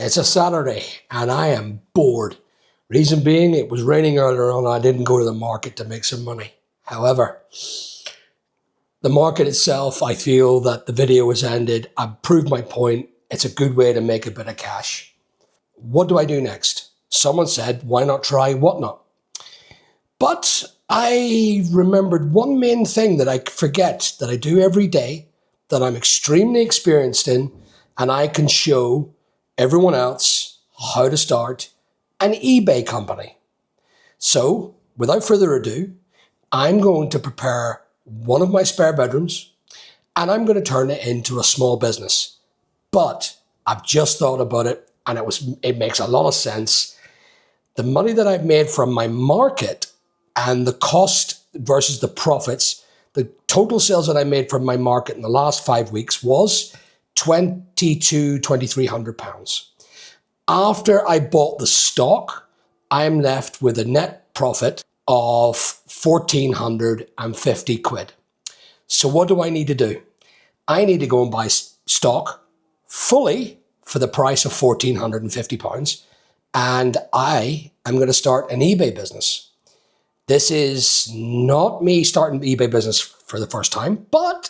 It's a Saturday and I am bored. Reason being, it was raining earlier on and I didn't go to the market to make some money. However, the market itself, I feel that the video has ended. I've proved my point. It's a good way to make a bit of cash. What do I do next? Someone said, why not try Whatnot? But I remembered one main thing that I forget that I do every day, that I'm extremely experienced in, and I can show everyone else how to start an eBay company. So, without further ado, I'm going to prepare one of my spare bedrooms and I'm going to turn it into a small business. But I've just thought about it and it makes a lot of sense. The money that I've made from my market and the cost versus the profits, the total sales that I made from my market in the last 5 weeks was £2,300. After I bought the stock, I'm left with a net profit of 1,450 quid. So what do I need to do? I need to go and buy stock fully for the price of £1,450, and I am going to start an eBay business. This is not me starting an eBay business for the first time, but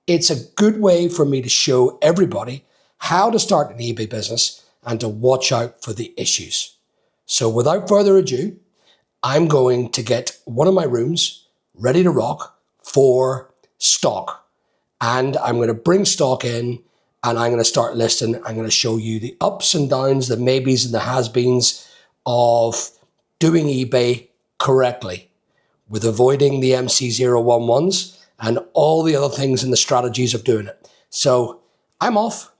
it's a good way for me to show everybody how to start an eBay business and to watch out for the issues. So without further ado, I'm going to get one of my rooms ready to rock for stock. And I'm going to bring stock in and I'm going to start listing. I'm going to show you the ups and downs, the maybes and the has-beens of doing eBay correctly with avoiding the MC011s and all the other things and the strategies of doing it. So I'm off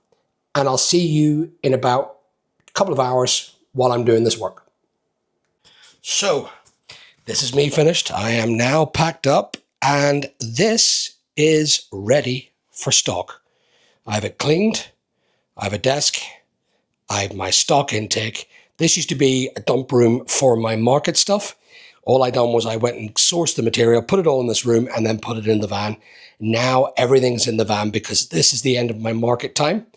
and I'll see you in about a couple of hours while I'm doing this work. So this is me finished. I am now packed up and this is ready for stock. I have it cleaned. I have a desk. I have my stock intake. This used to be a dump room for my market stuff. All I done was I went and sourced the material, put it all in this room and then put it in the van. Now everything's in the van because this is the end of my market time.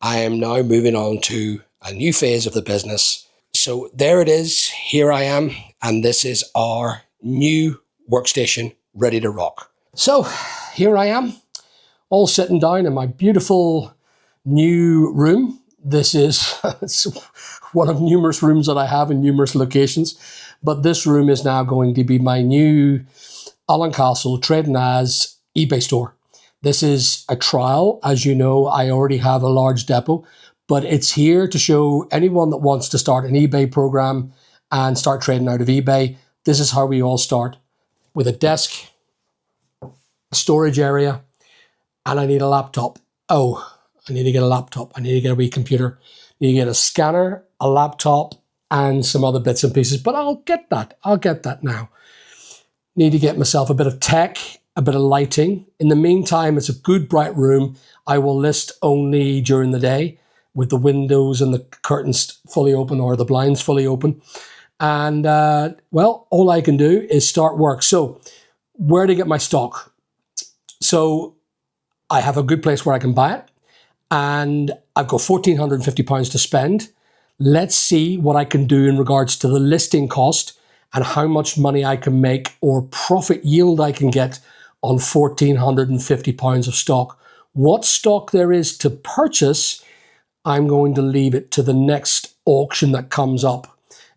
I am now moving on to a new phase of the business. So there it is. Here I am. And this is our new workstation ready to rock. So here I am, all sitting down in my beautiful new room. This is one of numerous rooms that I have in numerous locations. But this room is now going to be my new Alan Castle trading as eBay store. This is a trial. As you know, I already have a large depot, but it's here to show anyone that wants to start an eBay program and start trading out of eBay. This is how we all start, with a desk, a storage area, and I need a laptop. Oh, I need to get a laptop. I need to get a wee computer. I need to get a scanner, a laptop, and some other bits and pieces, but I'll get that. I'll get that now. Need to get myself a bit of tech, a bit of lighting. In the meantime, it's a good bright room. I will list only during the day with the windows and the curtains fully open or the blinds fully open. And well, all I can do is start work. So where to get my stock? So I have a good place where I can buy it and I've got £1,450 to spend. Let's see what I can do in regards to the listing cost and how much money I can make or profit yield I can get on £1,450 of stock. What stock there is to purchase, I'm going to leave it to the next auction that comes up.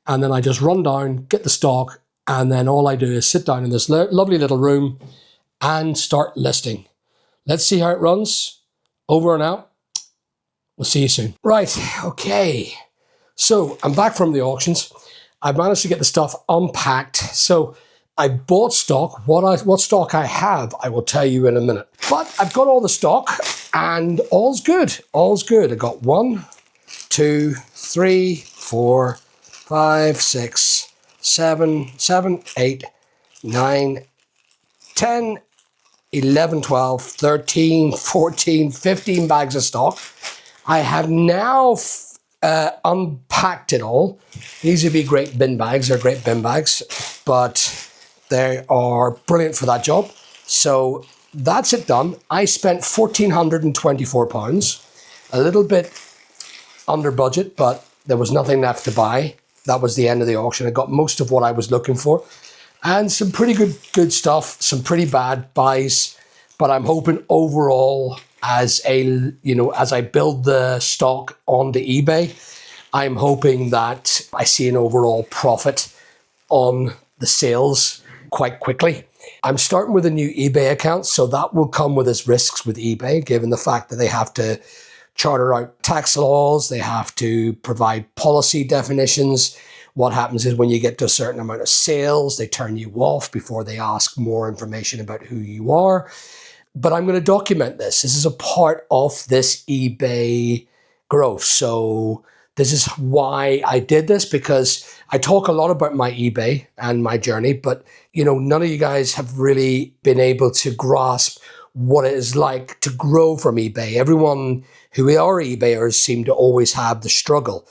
And then I just run down, get the stock, and then all I do is sit down in this lovely little room and start listing. Let's see how it runs. Over and out. We'll see you soon. Right, okay. So I'm back from the auctions. I've managed to get the stuff unpacked. So I bought stock. What stock I have, I will tell you in a minute. But I've got all the stock and all's good. All's good. I got 1, 2, 3, 4, 5, 6, 7, 8, 9, 10, 11, 12, 13, 14, 15 bags of stock. I have now unpacked it all. These would be great bin bags. They're great bin bags, but they are brilliant for that job. So that's it done. I spent £1,424, a little bit under budget, but there was nothing left to buy. That was the end of the auction. I got most of what I was looking for, and some pretty good stuff, some pretty bad buys. But I'm hoping overall, as I build the stock onto eBay, I'm hoping that I see an overall profit on the sales quite quickly. I'm starting with a new eBay account, so that will come with its risks with eBay, given the fact that they have to charter out tax laws, they have to provide policy definitions. What happens is when you get to a certain amount of sales, they turn you off before they ask more information about who you are. But I'm going to document this. This is a part of this eBay growth. So this is why I did this, because I talk a lot about my eBay and my journey, but none of you guys have really been able to grasp what it is like to grow from eBay. Everyone who are eBayers seem to always have the struggle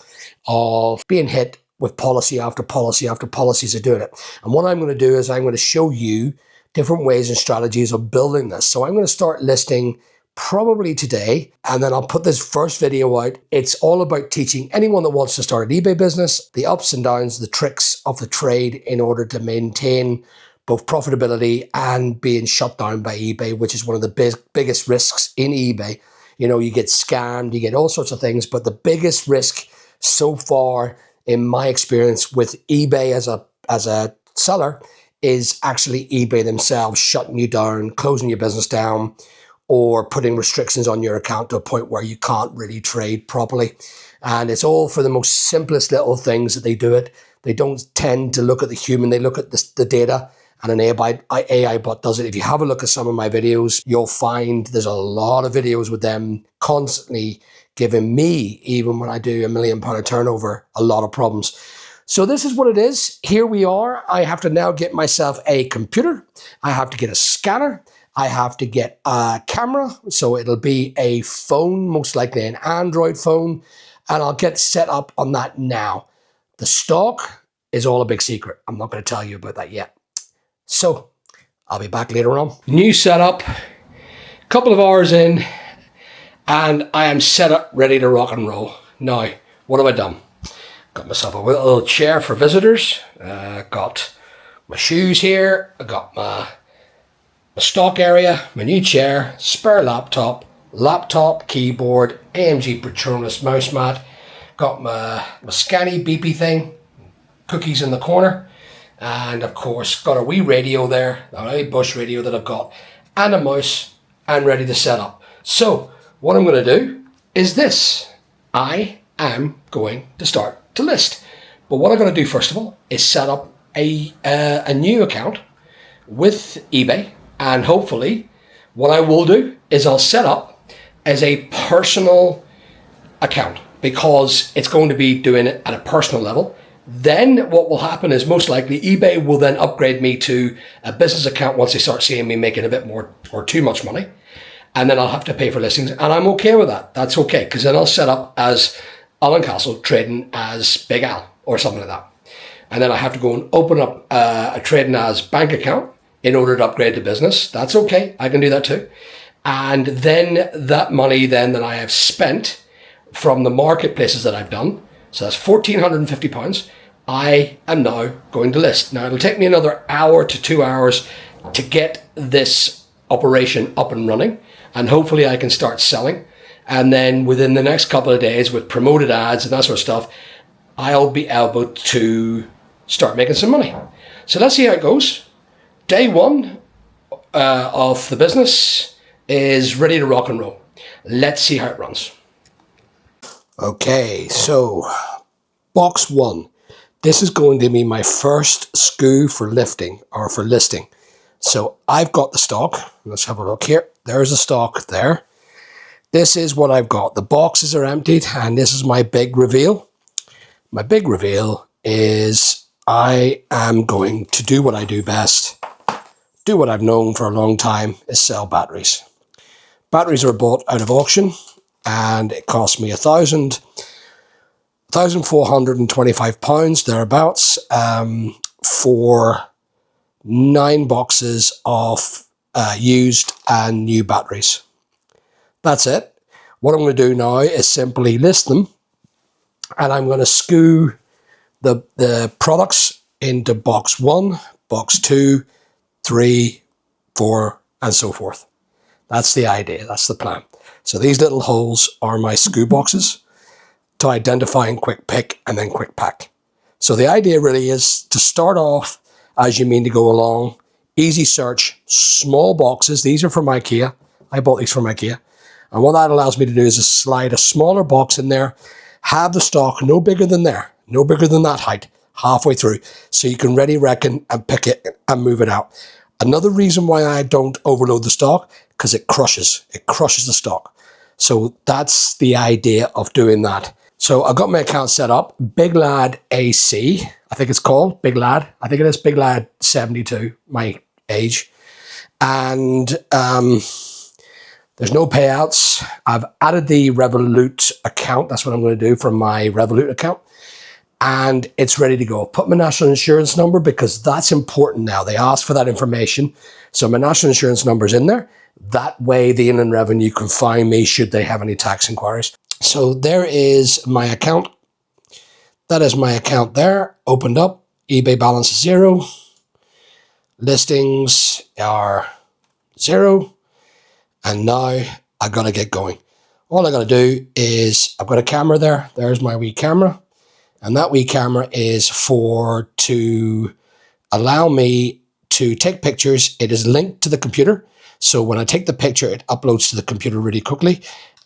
of being hit with policy after policy after policies of doing it. And what I'm going to do is I'm going to show you different ways and strategies of building this. So I'm going to start listing probably today, and then I'll put this first video out. It's all about teaching anyone that wants to start an eBay business the ups and downs, the tricks of the trade in order to maintain both profitability and being shut down by eBay, which is one of the biggest risks in eBay. You get scammed, you get all sorts of things, but the biggest risk so far in my experience with eBay as a seller is actually eBay themselves shutting you down, closing your business down, or putting restrictions on your account to a point where you can't really trade properly. And it's all for the most simplest little things that they do it. They don't tend to look at the human, they look at the data, and an AI bot does it. If you have a look at some of my videos, you'll find there's a lot of videos with them constantly giving me, even when I do £1 million of turnover, a lot of problems. So this is what it is. Here we are. I have to now get myself a computer. I have to get a scanner. I have to get a camera. So it'll be a phone, most likely an Android phone. And I'll get set up on that now. The stock is all a big secret. I'm not going to tell you about that yet. So I'll be back later on. New setup, couple of hours in, and I am set up, ready to rock and roll. Now, what have I done? Got myself a little chair for visitors. Got my shoes here. I got my stock area, my new chair, spare laptop, keyboard, AMG Patronus mouse mat. Got my scanny beepy thing, cookies in the corner. And of course, got a wee radio there, a wee Bush radio that I've got, and a mouse, and ready to set up. So what I'm going to do is this. I am going to start to list. But what I'm going to do first of all is set up a new account with eBay, and hopefully what I will do is I'll set up as a personal account, because it's going to be doing it at a personal level. Then what will happen is most likely eBay will then upgrade me to a business account once they start seeing me making a bit more or too much money. And then I'll have to pay for listings, and I'm okay with that. That's okay, because then I'll set up as Alan Castle trading as Big Al or something like that. And then I have to go and open up a trading as bank account in order to upgrade the business. That's okay. I can do that too. And then that money then that I have spent from the marketplaces that I've done, so that's £1,450, I am now going to list. Now it'll take me another hour to 2 hours to get this operation up and running, and hopefully I can start selling. And then within the next couple of days, with promoted ads and that sort of stuff, I'll be able to start making some money. So let's see how it goes. Day one of the business is ready to rock and roll. Let's see how it runs. Okay, so box one. This is going to be my first SKU for lifting or for listing. So I've got the stock. Let's have a look here. There's the stock there. This is what I've got. The boxes are emptied, and this is my big reveal. My big reveal is I am going to do what I do best, do what I've known for a long time, is sell batteries. Batteries are bought out of auction, and it cost me £1,425 thereabouts for 9 boxes of used and new batteries. That's it. What I'm going to do now is simply list them and I'm going to skew the products into box 1, box 2, 3, 4, and so forth. That's the idea. That's the plan. So these little holes are my SKU boxes to identify and quick pick and then quick pack. So the idea really is to start off as you mean to go along. Easy search, small boxes. These are from IKEA. I bought these from IKEA. And what that allows me to do is just slide a smaller box in there, have the stock no bigger than there, no bigger than that height, halfway through. So you can ready reckon and pick it and move it out. Another reason why I don't overload the stock, because it crushes the stock. So that's the idea of doing that. So I've got my account set up, Big Lad AC, I think it's called, Big Lad. I think it is Big Lad 72, my age. And there's no payouts. I've added the Revolut account. That's what I'm going to do from my Revolut account. And it's ready to go. Put my national insurance number because that's important now. They ask for that information. So my national insurance number is in there. That way the Inland Revenue can find me should they have any tax inquiries. So there is my account. That is my account there. Opened up. eBay balance is 0. Listings are 0. And now I got to get going. All I got to do is I've got a camera there. There's my wee camera. And that wee camera is to allow me to take pictures. It is linked to the computer. So when I take the picture, it uploads to the computer really quickly.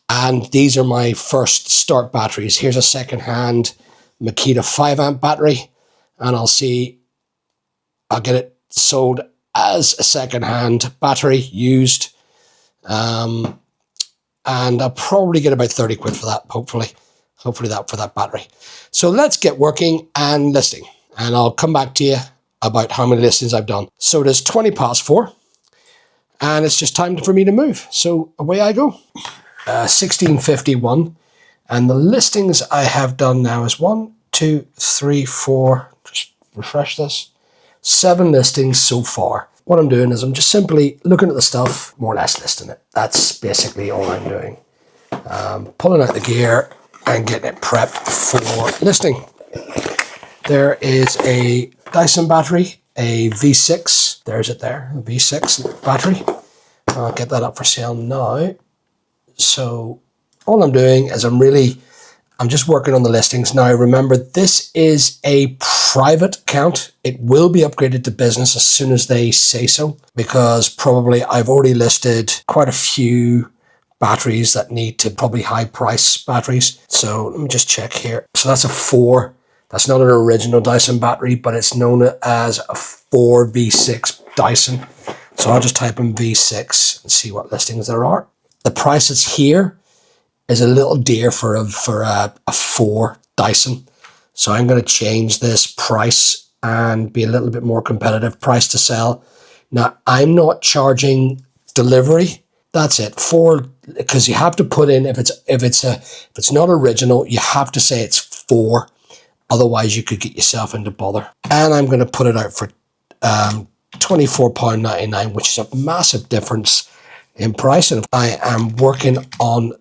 And these are my first start batteries. Here's a second-hand Makita 5-amp battery. And I'll get it sold as a second-hand battery, used. And I'll probably get about 30 quid for that, hopefully that for that battery. So let's get working and listing. And I'll come back to you about how many listings I've done. So it is 20 past 4. And it's just time for me to move. So away I go. 1651. And the listings I have done now is 1, 2, 3, 4. Just refresh this. 7 listings so far. What I'm doing is I'm just simply looking at the stuff, more or less listing it. That's basically all I'm doing. Pulling out the gear and getting it prepped for listing. There is a Dyson battery, a V6. There's it there, a V6 battery. I'll get that up for sale now. So all I'm doing is I'm just working on the listings. Now remember, this is a private account. It will be upgraded to business as soon as they say so, because probably I've already listed quite a few batteries that need to probably high price batteries. So let me just check here. So that's a 4. That's not an original Dyson battery, but it's known as a 4 V6 Dyson. So I'll just type in V6 and see what listings there are. The price that's here is a little dear for a 4 Dyson. So I'm going to change this price and be a little bit more competitive. Price to sell. Now I'm not charging delivery. That's it. Because you have to put in, if it's not original, you have to say it's 4. Otherwise you could get yourself into bother. And I'm going to put it out for £24.99, which is a massive difference in price. And I am working on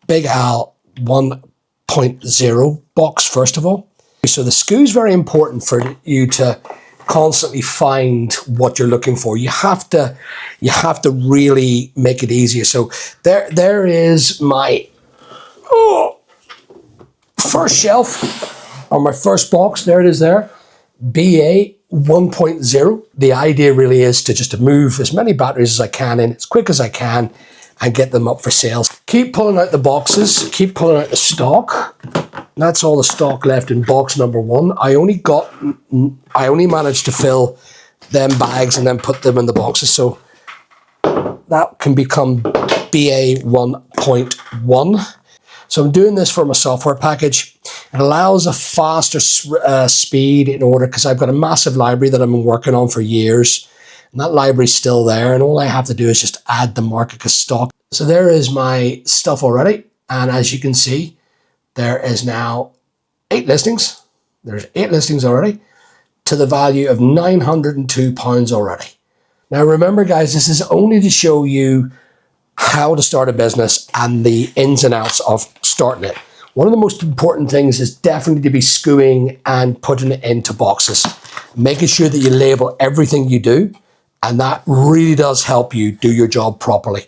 Big Al 1.0 box first of all. So the SKU is very important for you to constantly find what you're looking for. You have to really make it easier. So there is my first shelf, or my first box. There it is there. BA 1.0. The idea really is to move as many batteries as I can in as quick as I can and get them up for sales. Keep pulling out the boxes, keep pulling out the stock. That's all the stock left in box number 1. I only managed to fill them bags and then put them in the boxes. So that can become BA 1.1. So I'm doing this for my software package. It allows a faster speed in order, because I've got a massive library that I've been working on for years. And that library's still there. And all I have to do is just add the market stock. So there is my stuff already. And as you can see, there is now 8 listings. There's 8 listings already to the value of £902 already. Now remember guys, this is only to show you how to start a business and the ins and outs of starting it. One of the most important things is definitely to be skewing and putting it into boxes, making sure that you label everything you do, and that really does help you do your job properly.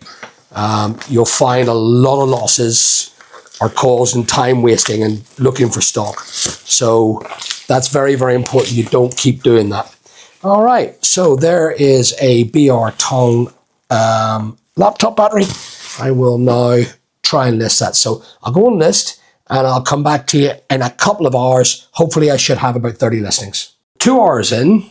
You'll find a lot of losses are causing time wasting and looking for stock. So that's very, very important. You don't keep doing that. All right, so there is a BR Tong laptop battery. I will now try and list that. So I'll go on list and I'll come back to you in a couple of hours. Hopefully I should have about 30 listings. 2 hours in,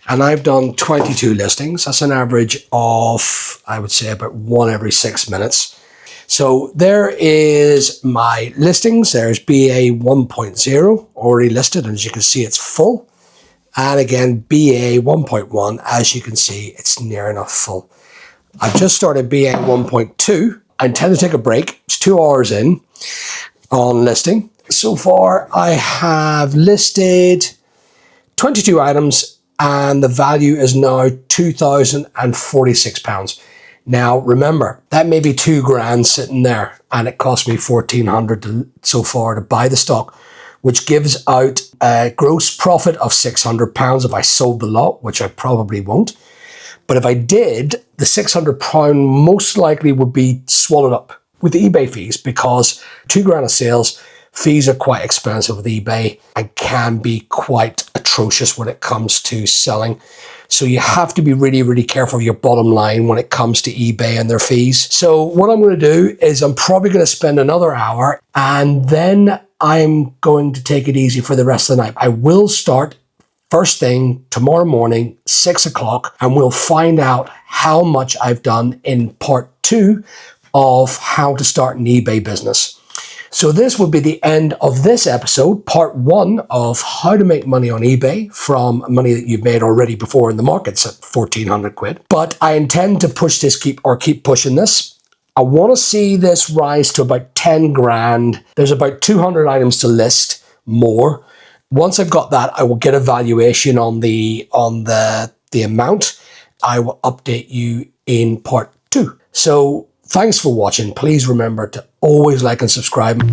and I've done 22 listings. That's an average of, I would say, about 1 every 6 minutes. So there is my listings. There's BA 1.0 already listed, and as you can see, it's full. And again, BA 1.1, as you can see, it's near enough full. I've just started BA 1.2. I intend to take a break. It's 2 hours in on listing. So far, I have listed 22 items, and the value is now £2,046. Now, remember, that may be £2,000 sitting there, and it cost me $1,400 so far to buy the stock, which gives out a gross profit of £600 if I sold the lot, which I probably won't. But if I did, the £600 most likely would be swallowed up with the eBay fees, because £2,000 of sales, fees are quite expensive with eBay and can be quite atrocious when it comes to selling. So you have to be really, really careful of your bottom line when it comes to eBay and their fees. So what I'm going to do is I'm probably going to spend another hour, and then I'm going to take it easy for the rest of the night. I will start first thing tomorrow morning, 6 o'clock, and we'll find out how much I've done in part 2 of how to start an eBay business. So this will be the end of this episode, part 1 of how to make money on eBay from money that you've made already before in the markets at 1,400 quid. But I intend to push this, keep pushing this. I want to see this rise to about 10 grand. There's about 200 items to list more. Once I've got that, I will get a valuation on the amount. I will update you in part 2. So thanks for watching. Please remember to always like and subscribe.